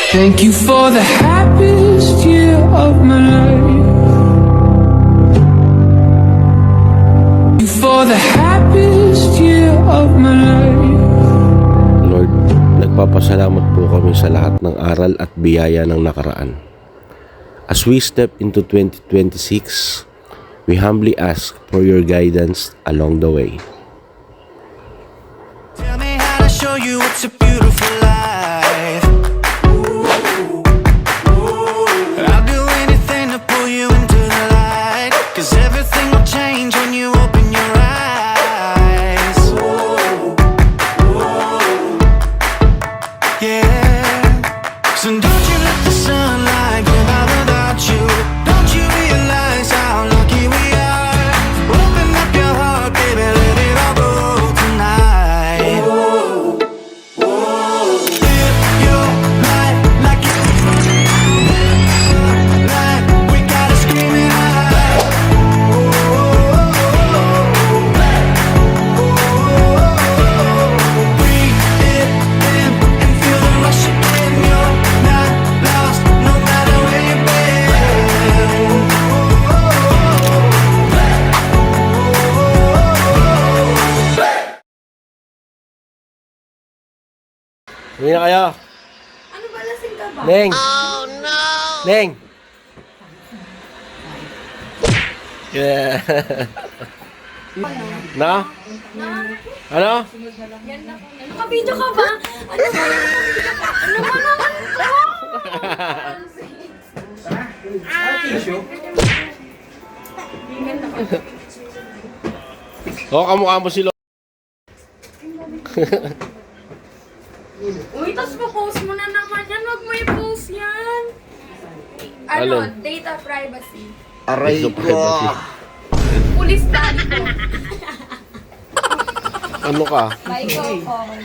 Thank you for the happiest year of my life. Thank you for the happiest year of my life. Lord, nagpapasalamat po kami sa lahat ng aral at biyaya ng nakaraan. As we step into 2026, we humbly ask for your guidance along the way. Tell me how to show you it's a beautiful life. I'll do anything to pull you into the light, 'cause everything will change when you open your eyes. Yeah. So don't you let the sunlight get out without you. Don't you realize how lucky we are? Open up your heart, baby, let it all go tonight. Live your life like it's life. We gotta scream it out. Breathe it in and feel the rush again. You're not lost, no matter where you've been. Hindi na kayo. Ano ba, lasing ka ba? Neng! Oh no! Neng! Yeah. Na? Ano? Nakabidyo ka ba? Ano ba? Ano ba naman ko? Oo, kamukha mo si Lo. Uy, tapos po-post mo na naman yan. Huwag mo i-post yan. Alin? Data privacy. Aray ko! Police daddy ko. Ano ka? Microphone.